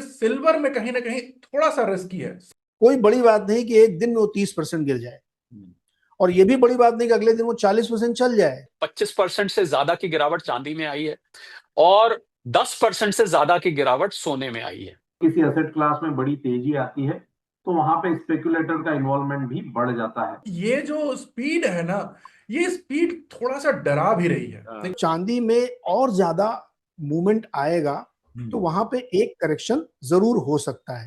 Silver में कहीं ना कहीं थोड़ा सा रिस्की है। कोई बड़ी बात नहीं कि एक दिन में वो 30% गिर जाए, और ये भी बड़ी बात नहीं कि अगले दिन वो 40% चल जाए। 25% से ज्यादा की गिरावट चांदी में आई है और 10% से ज्यादा की गिरावट सोने में आई है। किसी एसेट क्लास में बड़ी तेजी आती है तो वहां पे स्पेकुलेटर का इन्वॉल्वमेंट भी बढ़ जाता है। ये जो स्पीड है ना, ये स्पीड थोड़ा सा डरा भी रही है। चांदी में और ज्यादा मूवमेंट आएगा तो वहां पे एक करेक्शन जरूर हो सकता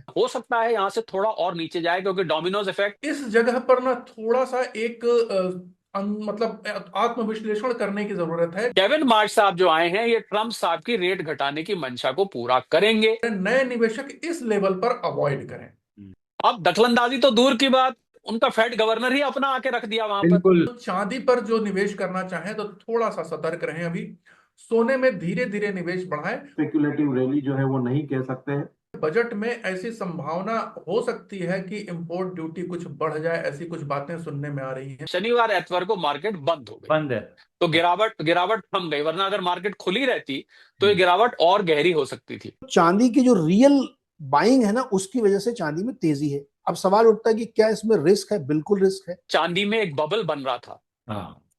है यहाँ से थोड़ा और नीचे जाए, क्योंकि डोमिनोज इफेक्ट इस जगह पर ना थोड़ा सा एक मतलब आत्मविश्लेषण करने की जरूरत है। केविन मार्श साहब जो आए हैं, ये ट्रंप साहब की रेट घटाने की मंशा को पूरा करेंगे। नए निवेशक इस लेवल पर अवॉइड करें। अब दखलंदाजी तो दूर की बात, उनका फेड गवर्नर ही अपना आके रख दिया वहां पर। तो चांदी पर जो निवेश करना चाहे तो थोड़ा सा सतर्क रहें। अभी सोने में धीरे धीरे निवेश बढ़ाएं। स्पेकुलेटिव रैली जो है वो नहीं कह सकते हैं। बजट में ऐसी संभावना हो सकती है कि इंपोर्ट ड्यूटी कुछ बढ़ जाए, ऐसी कुछ बातें सुनने में आ रही हैं। शनिवार एतवार को मार्केट बंद हो गई, बंद है तो गिरावट थम गई, वरना अगर मार्केट खुली रहती तो ये गिरावट और गहरी हो सकती थी। चांदी की जो रियल बाइंग है ना, उसकी वजह से चांदी में तेजी है। अब सवाल उठता है कि क्या इसमें रिस्क है? बिल्कुल रिस्क है। चांदी में एक बबल बन रहा था,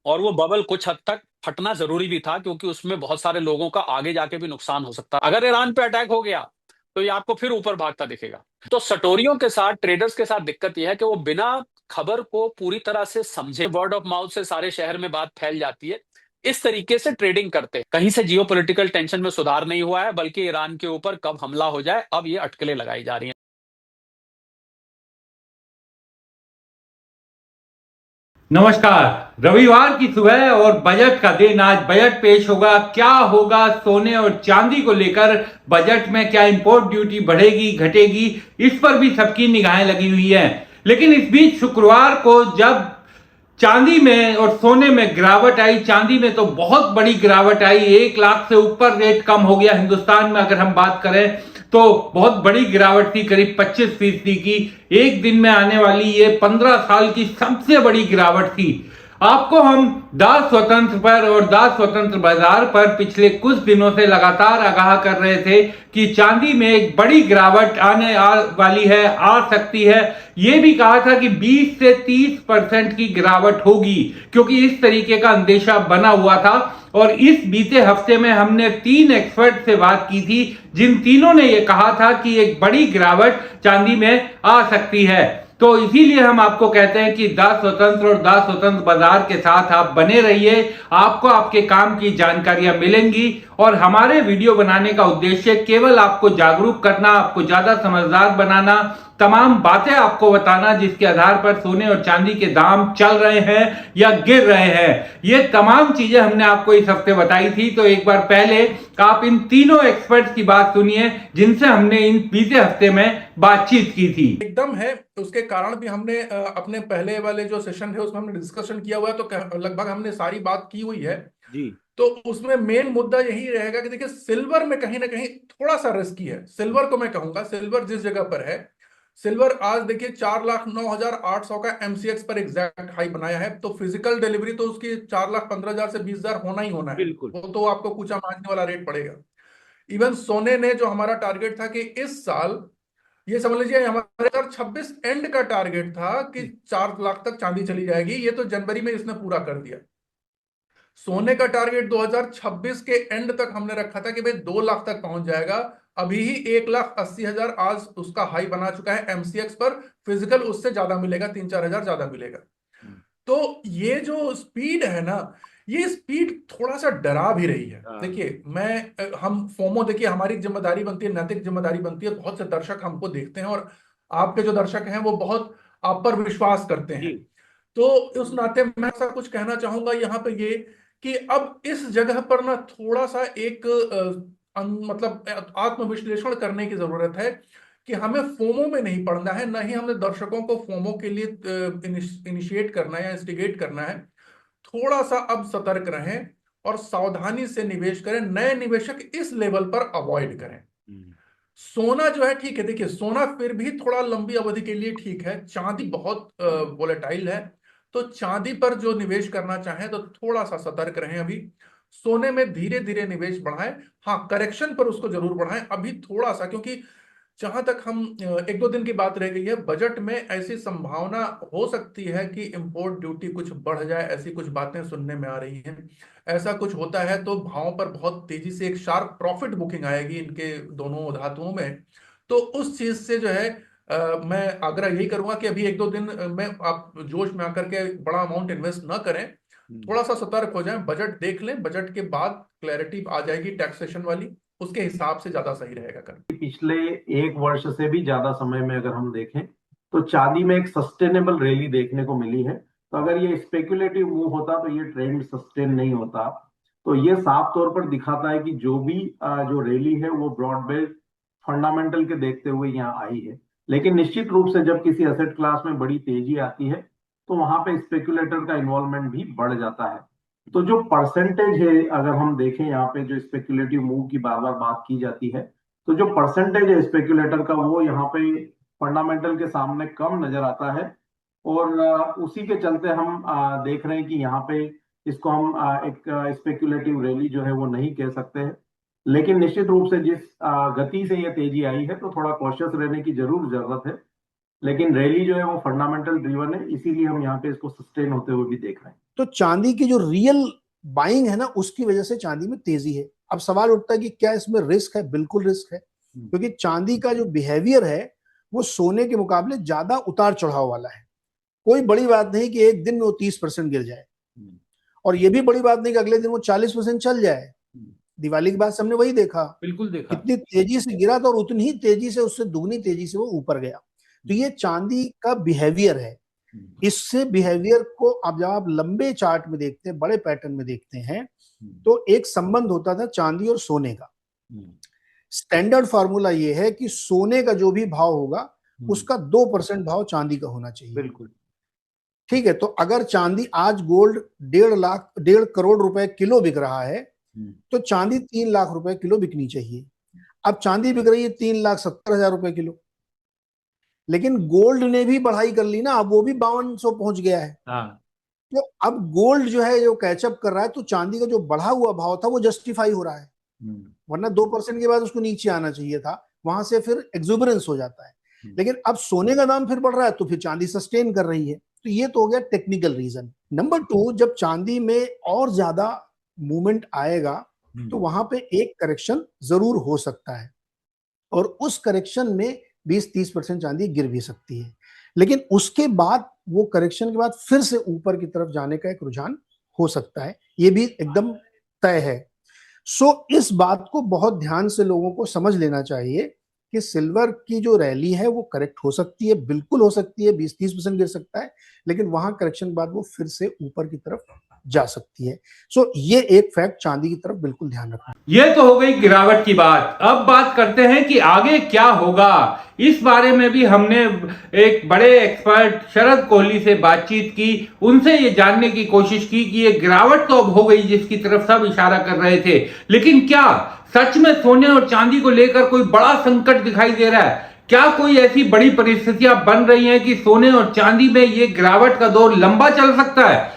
और वो बबल कुछ हद तक फटना जरूरी भी था, क्योंकि उसमें बहुत सारे लोगों का आगे जाके भी नुकसान हो सकता है। अगर ईरान पे अटैक हो गया तो ये आपको फिर ऊपर भागता दिखेगा। तो सटोरियों के साथ, ट्रेडर्स के साथ दिक्कत यह है कि वो बिना खबर को पूरी तरह से समझे, वर्ड ऑफ माउथ से सारे शहर में बात फैल जाती है, इस तरीके से ट्रेडिंग करते हैं। कहीं से जियोपॉलिटिकल टेंशन में सुधार नहीं हुआ है, बल्कि ईरान के ऊपर कब हमला हो जाए, अब ये अटकलें लगाई जा रही हैं। नमस्कार। रविवार की सुबह और बजट का दिन, आज बजट पेश होगा। क्या होगा सोने और चांदी को लेकर बजट में? क्या इंपोर्ट ड्यूटी बढ़ेगी घटेगी? इस पर भी सबकी निगाहें लगी हुई हैं। लेकिन इस बीच शुक्रवार को जब चांदी में और सोने में गिरावट आई, चांदी में तो बहुत बड़ी गिरावट आई, 1 लाख से ऊपर रेट कम हो गया। हिंदुस्तान में अगर हम बात करें तो बहुत बड़ी गिरावट थी, करीब 25% की। एक दिन में आने वाली ये 15 साल की सबसे बड़ी गिरावट थी। आपको हम दास स्वतंत्र पर और दास स्वतंत्र बाजार पर पिछले कुछ दिनों से लगातार आगाह कर रहे थे कि चांदी में एक बड़ी गिरावट आने वाली है, आ सकती है। यह भी कहा था कि 20 से 30% की गिरावट होगी, क्योंकि इस तरीके का अंदेशा बना हुआ था। और इस बीते हफ्ते में हमने 3 एक्सपर्ट से बात की थी, जिन तीनों ने यह कहा था कि एक बड़ी गिरावट चांदी में आ सकती है। तो इसीलिए हम आपको कहते हैं कि दास स्वतंत्र और दास स्वतंत्र बाजार के साथ आप बने रहिए। आपको आपके काम की जानकारियां मिलेंगी, और हमारे वीडियो बनाने का उद्देश्य केवल आपको जागरूक करना, आपको ज्यादा समझदार बनाना, तमाम बातें आपको बताना जिसके आधार पर सोने और चांदी के दाम चल रहे हैं या गिर रहे हैं। ये तमाम चीजें हमने आपको इस हफ्ते बताई थी। तो एक बार पहले आप इन तीनों एक्सपर्ट्स की बात सुनिए, जिनसे हमने इन बीते हफ्ते में बातचीत की थी। एकदम है, उसके कारण भी हमने अपने पहले वाले जो सेशन है उसमें हमने डिस्कशन किया हुआ है, तो लगभग हमने सारी बात की हुई है जी। तो उसमें मेन मुद्दा यही रहेगा कि देखिए सिल्वर में कहीं ना कहीं थोड़ा सा रिस्की है। सिल्वर को मैं कहूंगा, सिल्वर जिस जगह पर है, सिल्वर आज देखिए 4,09,800 का एमसीएक्स पर एग्जैक्ट हाई बनाया है। तो फिजिकल डिलीवरी तो उसकी 4,15,000 से 20,000 होना ही होना है। बिल्कुल। वो तो आपको कूचा मारने वाला रेट पड़ेगा। इवन सोने ने जो हमारा टारगेट था कि इस साल, ये समझ लीजिए हमारे 2026 एंड का टारगेट था कि 4 लाख तक चांदी चली जाएगी, ये तो जनवरी में इसने पूरा कर दिया। सोने का टारगेट 2026 के एंड तक हमने रखा था कि भाई 2 लाख तक पहुंच जाएगा। अभी ही 1,80,000 आज उसका हाई बना चुका है एमसीएक्स पर। फिजिकल उससे ज्यादा मिलेगा, 3-4 हजार ज्यादा मिलेगा। तो ये जो स्पीड है ना, ये स्पीड थोड़ा सा डरा भी रही है। देखिए हम फोमो, देखिए हमारी जिम्मेदारी बनती है, नैतिक जिम्मेदारी बनती है। बहुत से दर्शक हमको देखते हैं और आपके जो दर्शक हैं वो बहुत आप पर विश्वास करते हैं। तो उस नाते मैं ऐसा कुछ कहना चाहूंगा यहाँ पे ये कि अब इस जगह पर ना थोड़ा सा एक मतलब आत्मविश्लेषण करने की जरूरत है कि हमें फोमो में नहीं पड़ना है, ना ही हमने दर्शकों को फोमो के लिए इनिशिएट करना है या इंस्टिगेट करना है। थोड़ा सा अब सतर्क रहें और सावधानी से निवेश करें। नए निवेशक इस लेवल पर अवॉइड करें। सोना जो है ठीक है, देखिए सोना फिर भी थोड़ा लंबी अवधि के लिए ठीक है। चांदी बहुत वोलेटाइल है, तो चांदी पर जो निवेश करना चाहें तो थोड़ा सा सतर्क रहें। अभी सोने में धीरे धीरे निवेश बढ़ाएं। हाँ, करेक्शन पर उसको जरूर बढ़ाएं अभी थोड़ा सा, क्योंकि जहां तक हम एक दो दिन की बात रह गई है, बजट में ऐसी संभावना हो सकती है कि इंपोर्ट ड्यूटी कुछ बढ़ जाए, ऐसी कुछ बातें सुनने में आ रही हैं। ऐसा कुछ होता है तो भावों पर बहुत तेजी से एक शार्प प्रॉफिट बुकिंग आएगी इनके दोनों धातुओं में। तो उस चीज से जो है मैं आग्रह यही करूंगा कि अभी एक दो दिन में आप जोश में आकर के बड़ा अमाउंट इन्वेस्ट ना करें, थोड़ा सा सतर्क हो जाएं, बजट देख लें, बजट के बाद क्लैरिटी आ जाएगी टैक्सेशन वाली, उसके हिसाब से ज्यादा सही रहेगा कर। पिछले एक वर्ष से भी ज्यादा समय में अगर हम देखें तो चांदी में एक सस्टेनेबल रैली देखने को मिली है। तो अगर ये स्पेकुलेटिव मूव होता तो ये ट्रेंड सस्टेन नहीं होता। तो ये साफ तौर पर दिखाता है कि जो भी जो रैली है वो ब्रॉड बेस्ड फंडामेंटल के देखते हुए यहाँ आई है। लेकिन निश्चित रूप से जब किसी एसेट क्लास में बड़ी तेजी आती है तो वहां पे स्पेकुलेटर का इन्वॉल्वमेंट भी बढ़ जाता है। तो जो परसेंटेज है, अगर हम देखें यहाँ पे जो स्पेकुलेटिव मूव की बार बार बात की जाती है, तो जो परसेंटेज है स्पेकुलेटर का वो यहाँ पे फंडामेंटल के सामने कम नजर आता है। और उसी के चलते हम देख रहे हैं कि यहाँ पे इसको हम एक स्पेकुलेटिव रैली जो है वो नहीं कह सकते हैं। लेकिन निश्चित रूप से जिस गति से ये तेजी आई है तो थोड़ा कॉशियस रहने की जरूर जरूरत है। लेकिन रैली जो है वो फंडामेंटल ड्रिवन है, इसीलिए हम यहाँ पे इसको सस्टेन होते हुए भी देख रहे हैं। तो चांदी की जो रियल बाइंग है ना, उसकी वजह से चांदी में तेजी है। अब सवाल उठता है कि क्या इसमें रिस्क है? बिल्कुल रिस्क है, क्योंकि चांदी का जो बिहेवियर है वो सोने के मुकाबले ज्यादा उतार चढ़ाव वाला है। कोई बड़ी बात नहीं कि एक दिन में वो 30% गिर जाए, और ये भी बड़ी बात नहीं कि अगले दिन वो 40% चल जाए। दिवाली के बाद से हमने वही देखा, बिल्कुल देखा, कितनी तेजी से गिरा था और उतनी ही तेजी से, उससे दुगनी तेजी से वो ऊपर गया। तो ये चांदी का बिहेवियर है। इससे बिहेवियर को अब जब आप लंबे चार्ट में देखते हैं, बड़े पैटर्न में देखते हैं, तो एक संबंध होता था चांदी और सोने का। स्टैंडर्ड फार्मूला ये है कि सोने का जो भी भाव होगा उसका 2% भाव चांदी का होना चाहिए। बिल्कुल ठीक है, तो अगर चांदी आज गोल्ड 1.5 करोड़ रुपए किलो बिक रहा है, तो चांदी 3 लाख रुपए किलो बिकनी चाहिए। अब चांदी बिक रही है 3,70,000 रुपए किलो, लेकिन गोल्ड ने भी बढ़ाई कर ली ना, अब वो भी 5200 पहुंच गया है। तो अब गोल्ड जो है जो कैचअप कर रहा है, तो चांदी का जो बढ़ा हुआ भाव था वो जस्टिफाई हो रहा है, वरना 2% के बाद उसको नीचे आना चाहिए था, वहां से फिर एक्सुबरेंस हो जाता है। लेकिन अब सोने का दाम फिर बढ़ रहा है तो फिर चांदी सस्टेन कर रही है। तो ये तो हो गया टेक्निकल रीजन। नंबर 2, जब चांदी में और ज्यादा मूवमेंट आएगा तो वहां पे एक करेक्शन जरूर हो सकता है, और उस करेक्शन में 20-30% चांदी गिर भी सकती है। लेकिन उसके बाद वो करेक्शन के बाद फिर से ऊपर की तरफ जाने का एक रुझान हो सकता है, ये भी एकदम तय है। सो इस बात को बहुत ध्यान से लोगों को समझ लेना चाहिए कि सिल्वर की जो रैली है वो करेक्ट हो सकती है, बिल्कुल हो सकती है, 20-30% गिर सकता है, लेकिन वहां करेक्शन के बाद वो फिर से ऊपर की तरफ जा सकती है। सो ये एक फैक्ट चांदी की तरफ बिल्कुल ध्यान रखना। ये तो हो गई गिरावट की बात। अब बात करते हैं कि आगे क्या होगा। इस बारे में भी हमने एक बड़े एक्सपर्ट शरद कोहली से बातचीत की, उनसे ये जानने की कोशिश की कि ये गिरावट तो अब हो गई जिसकी तरफ सब इशारा कर रहे थे, लेकिन क्या सच में सोने और चांदी को लेकर कोई बड़ा संकट दिखाई दे रहा है? क्या कोई ऐसी बड़ी परिस्थितियां बन रही हैं कि सोने और चांदी में ये गिरावट का दौर लंबा चल सकता है?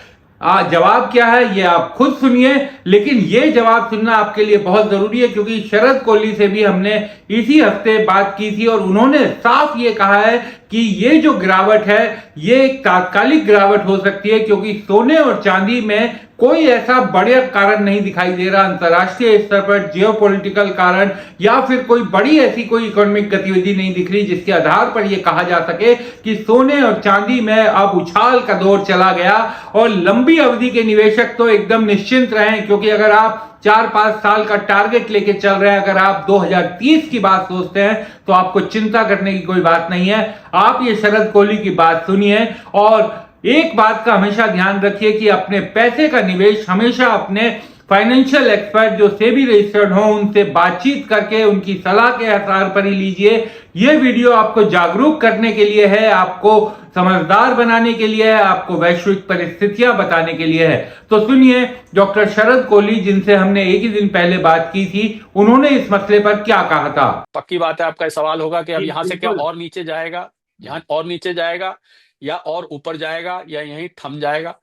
जवाब क्या है ये आप खुद सुनिए, लेकिन ये जवाब सुनना आपके लिए बहुत जरूरी है, क्योंकि शरद कोहली से भी हमने इसी हफ्ते बात की थी और उन्होंने साफ ये कहा है कि ये जो गिरावट है ये एक तात्कालिक गिरावट हो सकती है, क्योंकि सोने और चांदी में कोई ऐसा बड़ा कारण नहीं दिखाई दे रहा अंतर्राष्ट्रीय स्तर पर, जियोपॉलिटिकल कारण या फिर कोई बड़ी ऐसी कोई इकोनॉमिक गतिविधि नहीं दिख रही जिसके आधार पर यह कहा जा सके कि सोने और चांदी में अब उछाल का दौर चला गया। और लंबी अवधि के निवेशक तो एकदम निश्चिंत रहें, क्योंकि अगर आप 4-5 साल का टारगेट लेके चल रहे हैं, अगर आप 2030 की बात सोचते हैं, तो आपको चिंता करने की कोई बात नहीं है। आप ये शरद कोहली की बात सुनिए और एक बात का हमेशा ध्यान रखिए कि अपने पैसे का निवेश हमेशा अपने फाइनेंशियल एक्सपर्ट जो सेबी रजिस्टर्ड हो उनसे बातचीत करके उनकी सलाह के आधार पर ही लीजिए। यह वीडियो आपको जागरूक करने के लिए है, आपको समझदार बनाने के लिए है, आपको वैश्विक परिस्थितियां बताने के लिए है। तो सुनिए डॉक्टर शरद कोहली, जिनसे हमने एक ही दिन पहले बात की थी, उन्होंने इस मसले पर क्या कहा था। पक्की बात है, आपका सवाल होगा कि अब यहां से क्या और नीचे जाएगा, यहाँ और नीचे जाएगा या और ऊपर जाएगा या यहीं थम जाएगा।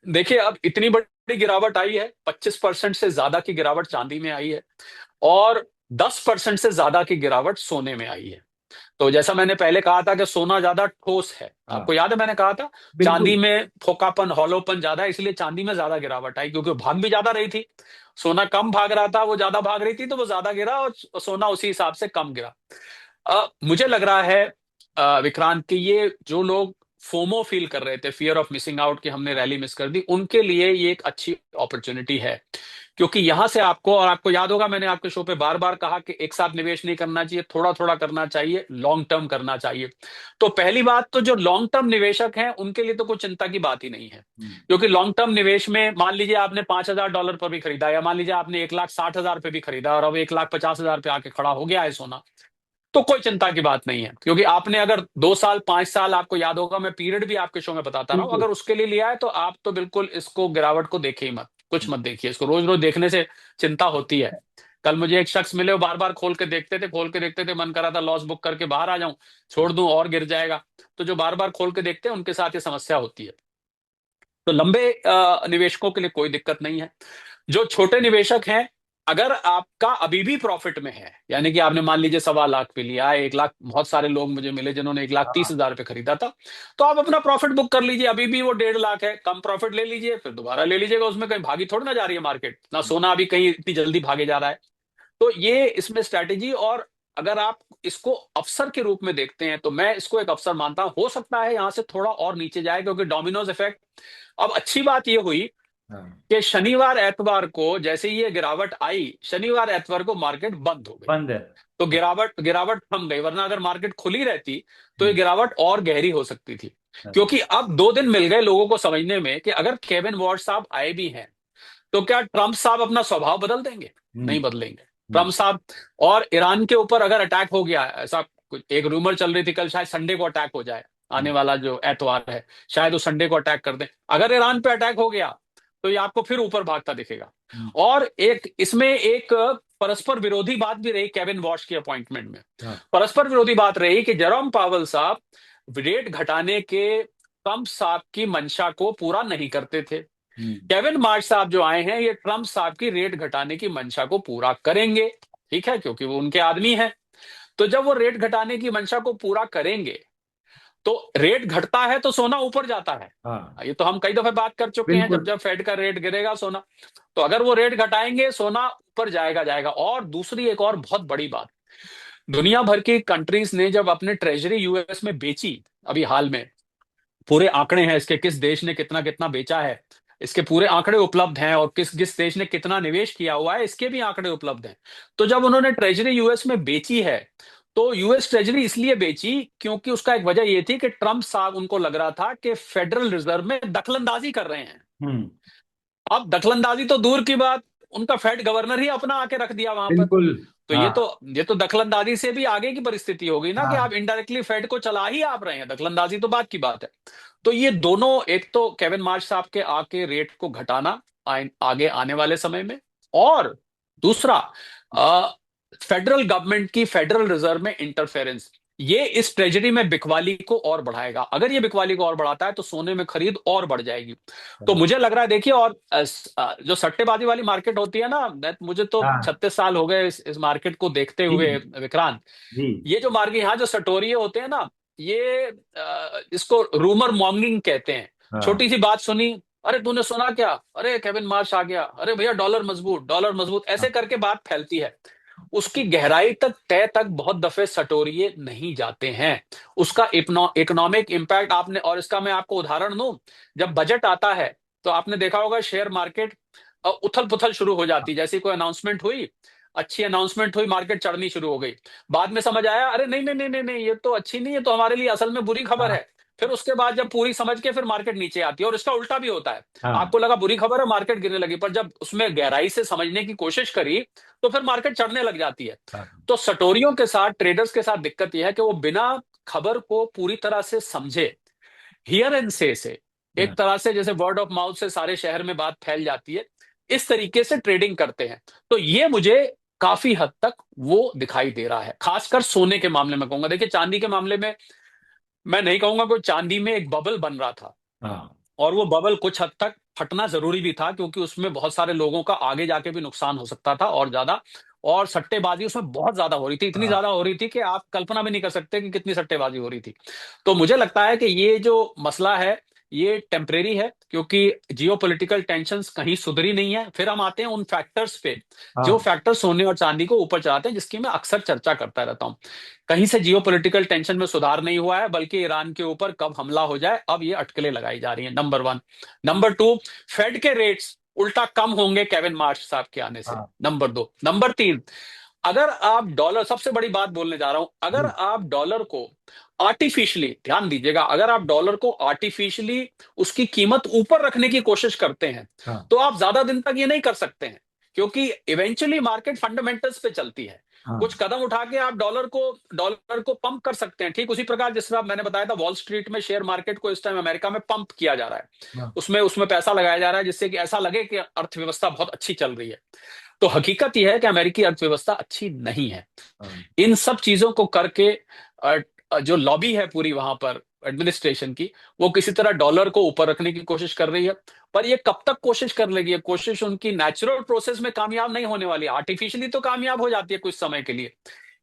देखिए, अब इतनी बड़ी गिरावट आई है, 25% से ज्यादा की गिरावट चांदी में आई है और 10% से ज्यादा की गिरावट सोने में आई है। तो जैसा मैंने पहले कहा था कि सोना ज्यादा ठोस है, आपको याद है मैंने कहा था चांदी में फोकापन, हॉलोपन ज्यादा है, इसलिए चांदी में ज्यादा गिरावट आई, क्योंकि भाग भी ज्यादा रही थी। सोना कम भाग रहा था, वो ज्यादा भाग रही थी, तो वो ज्यादा गिरा, और सोना उसी हिसाब से कम गिरा। मुझे लग रहा है विक्रांत कि ये जो लोग फोमो फील कर रहे थे, फियर ऑफ मिसिंग आउट, कि हमने रैली मिस कर दी, उनके लिए ये एक अच्छी अपॉर्चुनिटी है। क्योंकि यहां से आपको, और आपको याद होगा मैंने आपके शो पे बार बार कहा कि एक साथ निवेश नहीं करना चाहिए, थोड़ा थोड़ा करना चाहिए, लॉन्ग टर्म करना चाहिए। तो पहली बात तो जो लॉन्ग टर्म निवेशक हैं उनके लिए तो कोई चिंता की बात ही नहीं है, क्योंकि लॉन्ग टर्म निवेश में मान लीजिए आपने $5,000 पर भी खरीदा, या मान लीजिए आपने 1,60,000 पे भी खरीदा, और अब 1,50,000 पे आके खड़ा हो गया है सोना, तो कोई चिंता की बात नहीं है। क्योंकि आपने अगर 2 साल 5 साल, आपको याद होगा मैं पीरियड भी आपके शो में बताता रहा हूं, अगर उसके लिए लिया है तो आप तो बिल्कुल इसको, गिरावट को देखिए ही मत, कुछ मत देखिए इसको। रोज रोज देखने से चिंता होती है। कल मुझे एक शख्स मिले, वो बार बार खोल के देखते थे, खोल के देखते थे, मन करा था लॉस बुक करके बाहर आ जाऊं, छोड़ दूं और गिर जाएगा। तो जो बार बार खोल के देखते हैं उनके साथ ये समस्या होती है। तो लंबे निवेशकों के लिए कोई दिक्कत नहीं है। जो छोटे निवेशक हैं, अगर आपका अभी भी प्रॉफिट में है, यानी कि आपने मान लीजिए 1.25 लाख पे लिया है, 1 लाख, बहुत सारे लोग मुझे मिले जिन्होंने 1,30,000 पे खरीदा था, तो आप अपना प्रॉफिट बुक कर लीजिए। अभी भी वो 1.5 लाख है, कम प्रॉफिट ले लीजिए, फिर दोबारा ले लीजिएगा। उसमें कहीं भागी थोड़ी ना जा रही है मार्केट, ना सोना अभी कहीं इतनी जल्दी भागे जा रहा है। तो ये इसमें स्ट्रैटेजी, और अगर आप इसको अवसर के रूप में देखते हैं तो मैं इसको एक अवसर मानता हूं। हो सकता है यहां से थोड़ा और नीचे जाए, क्योंकि डोमिनोज इफेक्ट। अब अच्छी बात यह हुई कि शनिवार एतवार को जैसे ही ये गिरावट आई, शनिवार एतवार को मार्केट बंद हो गई, बंद है। तो गिरावट गिरावट थम गई। वरना अगर मार्केट खुली रहती तो ये गिरावट और गहरी हो सकती थी। क्योंकि अब 2 दिन मिल गए लोगों को समझने में कि अगर केविन वॉर्ड साहब आए भी हैं तो क्या ट्रंप साहब अपना स्वभाव बदल देंगे? नहीं बदलेंगे ट्रंप साहब। और ईरान के ऊपर अगर अटैक हो गया, ऐसा एक रूमर चल रही थी कल, शायद संडे को अटैक हो जाए, आने वाला जो एतवार है शायद वो संडे को अटैक कर दें। अगर ईरान पे अटैक हो गया तो ये आपको फिर ऊपर भागता दिखेगा। और एक इसमें एक परस्पर विरोधी बात भी रही केविन वॉश की अपॉइंटमेंट में। परस्पर विरोधी बात रही कि जेरोम पावेल साहब रेट घटाने के ट्रंप साहब की मंशा को पूरा नहीं करते थे। केविन मार्श साहब जो आए हैं, ये ट्रंप साहब की रेट घटाने की मंशा को पूरा करेंगे, ठीक है, क्योंकि वो उनके आदमी हैं। तो जब वो रेट घटाने की मंशा को पूरा करेंगे तो रेट घटता है तो सोना ऊपर जाता है। ये तो हम कई दफे बात कर चुके हैं, जब जब फेड का रेट गिरेगा सोना, तो अगर वो रेट घटाएंगे सोना ऊपर जाएगा जाएगा। और दूसरी एक और बहुत बड़ी बात, दुनिया भर की कंट्रीज ने जब अपने ट्रेजरी यूएस में बेची, अभी हाल में पूरे आंकड़े हैं इसके, किस देश ने कितना कितना बेचा है, इसके पूरे आंकड़े उपलब्ध हैं, और किस किस देश ने कितना निवेश किया हुआ है इसके भी आंकड़े उपलब्ध हैं। तो जब उन्होंने ट्रेजरी यूएस में बेची है, तो यूएस ट्रेजरी इसलिए बेची क्योंकि उसका एक वजह यह थी कि ट्रंप साहब, उनको लग रहा था कि फेडरल रिजर्व में दखलंदाजी कर रहे हैं। अब दखलंदाजी तो दूर की बात, उनका फेड गवर्नर ही अपना आके रख दिया वहां पर। तो ये तो दखलंदाजी से भी आगे की परिस्थिति हो गई ना, कि आप इनडायरेक्टली फेड को चला ही आप रहे हैं, दखलंदाजी तो बात की बात है। तो ये दोनों, एक तो केविन मार्श साहब के आके रेट को घटाना आगे आने वाले समय में, और दूसरा फेडरल गवर्नमेंट की फेडरल रिजर्व में इंटरफेरेंस, ये इस ट्रेजरी में बिकवाली को और बढ़ाएगा। अगर ये बिकवाली को और बढ़ाता है तो सोने में खरीद और बढ़ जाएगी। तो मुझे लग रहा है, देखिए, और जो सट्टेबाजी वाली मार्केट होती है ना, मुझे तो 36 साल हो गए इस मार्केट को देखते हुए विक्रांत। ये जो मार्केट, यहाँ जो सटोरिये होते हैं ना, ये इसको रूमर मॉन्गिंग कहते हैं। छोटी सी बात सुनी, अरे तूने सुना क्या, अरे केविन मार्श आ गया, अरे भैया डॉलर मजबूत, ऐसे करके बात फैलती है। उसकी गहराई तक, तय तक बहुत दफे सटोरिये नहीं जाते हैं। उसका इकोनॉमिक इंपैक्ट आपने, और इसका मैं आपको उदाहरण दूं, जब बजट आता है तो आपने देखा होगा शेयर मार्केट उथल पुथल शुरू हो जाती। जैसी कोई अनाउंसमेंट हुई, अच्छी अनाउंसमेंट हुई, मार्केट चढ़नी शुरू हो गई। बाद में समझ आया, अरे नहीं नहीं नहीं नहीं नहीं, ये तो अच्छी नहीं है, तो हमारे लिए असल में बुरी खबर है। फिर उसके बाद जब पूरी समझ के फिर मार्केट नीचे आती है। और इसका उल्टा भी होता है, आपको लगा बुरी खबर है, मार्केट गिरने लगी, पर जब उसमें गहराई से समझने की कोशिश करी तो फिर मार्केट चढ़ने लग जाती है। तो सटोरियों के साथ, ट्रेडर्स के साथ दिक्कत यह है कि वो बिना खबर को पूरी तरह से समझे, हियर एंड से एक तरह से जैसे वर्ड ऑफ माउथ से सारे शहर में बात फैल जाती है, इस तरीके से ट्रेडिंग करते हैं। तो ये मुझे काफी हद तक वो दिखाई दे रहा है, खासकर सोने के मामले में कहूंगा। देखिए, चांदी के मामले में मैं नहीं कहूंगा कोई, चांदी में एक बबल बन रहा था, और वो बबल कुछ हद तक फटना जरूरी भी था, क्योंकि उसमें बहुत सारे लोगों का आगे जाके भी नुकसान हो सकता था और ज्यादा। और सट्टेबाजी उसमें बहुत ज्यादा हो रही थी, इतनी ज्यादा हो रही थी कि आप कल्पना भी नहीं कर सकते कि कितनी सट्टेबाजी हो रही थी। तो मुझे लगता है कि ये जो मसला है ये टेम्परेरी है, क्योंकि जियोपॉलिटिकल टेंशंस कहीं सुधरी नहीं है। फिर हम आते हैं उन फैक्टर्स पे जो फैक्टर सोने और चांदी को ऊपर चढ़ाते हैं, जिसकी मैं अक्सर चर्चा करता रहता हूं। कहीं से जियोपॉलिटिकल टेंशन में सुधार नहीं हुआ है, बल्कि ईरान के ऊपर कब हमला हो जाए अब ये अटकलें लगाई जा रही हैं, नंबर 1। नंबर 2, फेड के रेट्स उल्टा कम होंगे केविन मार्श साहब के आने से, नंबर 2। नंबर 3, अगर आप डॉलर, सबसे बड़ी बात बोलने जा रहा हूं, अगर आप डॉलर को आर्टिफिशियली, ध्यान दीजिएगा, अगर आप डॉलर को आर्टिफिशियली उसकी कीमत ऊपर रखने की कोशिश करते हैं तो आप ज्यादा दिन तक ये नहीं कर सकते हैं, क्योंकि इवेंचुअली मार्केट फंडामेंटल्स पे चलती है। कुछ कदम उठा के आप डॉलर को पंप कर सकते हैं, ठीक उसी प्रकार जिस तरह मैंने बताया था वॉल स्ट्रीट में शेयर मार्केट को इस टाइम अमेरिका में पंप किया जा रहा है, उसमें पैसा लगाया जा रहा है, जिससे कि ऐसा लगे कि अर्थव्यवस्था बहुत अच्छी चल रही है। तो हकीकत यह है कि अमेरिकी अर्थव्यवस्था अच्छी नहीं है। इन सब चीजों को करके जो लॉबी है पूरी वहां पर एडमिनिस्ट्रेशन की, वो किसी तरह डॉलर को ऊपर रखने की कोशिश कर रही है। पर ये कब तक कोशिश कर लेगी? ये कोशिश उनकी नेचुरल प्रोसेस में कामयाब नहीं होने वाली, आर्टिफिशियली तो कामयाब हो जाती है कुछ समय के लिए।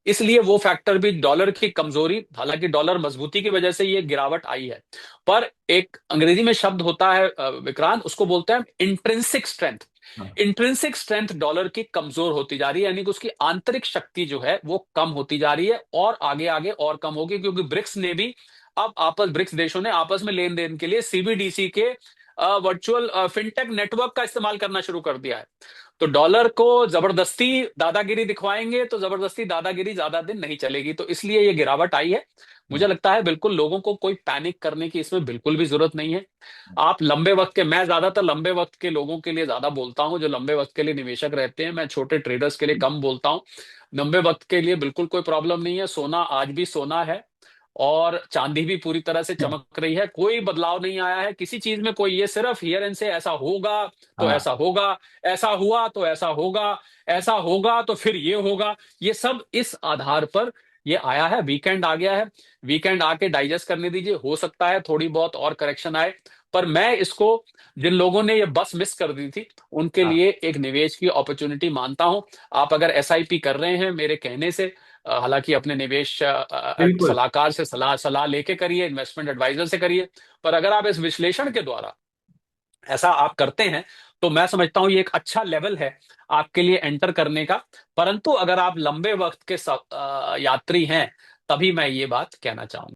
इसलिए वो फैक्टर भी, डॉलर की कमजोरी, हालांकि डॉलर मजबूती की वजह से ये गिरावट आई है, पर एक अंग्रेजी में शब्द होता है विक्रांत, उसको बोलते हैं intrinsic strength. Intrinsic strength dollar की कमजोर होती जा रही है, यानी कि उसकी आंतरिक शक्ति जो है वो कम होती जा रही है, और आगे आगे और कम होगी, क्योंकि ब्रिक्स देशों ने आपस में लेन देन के लिए सीबीडीसी के वर्चुअल फिनटेक नेटवर्क का इस्तेमाल करना शुरू कर दिया है। तो डॉलर को जबरदस्ती दादागिरी दिखवाएंगे तो जबरदस्ती दादागिरी ज्यादा दिन नहीं चलेगी, तो इसलिए ये गिरावट आई है। मुझे लगता है बिल्कुल लोगों को कोई पैनिक करने की इसमें बिल्कुल भी जरूरत नहीं है। आप लंबे वक्त के, मैं ज्यादातर लंबे वक्त के लोगों के लिए ज्यादा बोलता हूं, जो लंबे वक्त के लिए निवेशक रहते हैं, मैं छोटे ट्रेडर्स के लिए कम बोलता हूं। लंबे वक्त के लिए बिल्कुल कोई प्रॉब्लम नहीं है, सोना आज भी सोना है और चांदी भी पूरी तरह से चमक रही है, कोई बदलाव नहीं आया है किसी चीज में। कोई ये सिर्फ हियर एंड से ऐसा होगा तो ऐसा होगा, ऐसा हुआ तो ऐसा होगा, ऐसा होगा तो फिर ये होगा, ये सब इस आधार पर ये आया है। वीकेंड आ गया है, वीकेंड आके डाइजेस्ट करने दीजिए, हो सकता है थोड़ी बहुत और करेक्शन आए, पर मैं इसको, जिन लोगों ने ये बस मिस कर दी थी उनके लिए एक निवेश की अपॉर्चुनिटी मानता हूं। आप अगर एसआईपी कर रहे हैं मेरे कहने से, हालांकि अपने निवेश सलाहकार से सलाह लेके करिए, इन्वेस्टमेंट एडवाइजर से करिए, पर अगर आप इस विश्लेषण के द्वारा ऐसा आप करते हैं तो मैं समझता हूं ये एक अच्छा लेवल है आपके लिए एंटर करने का। परंतु अगर आप लंबे वक्त के यात्री हैं, तभी मैं ये बात कहना चाहूंगा।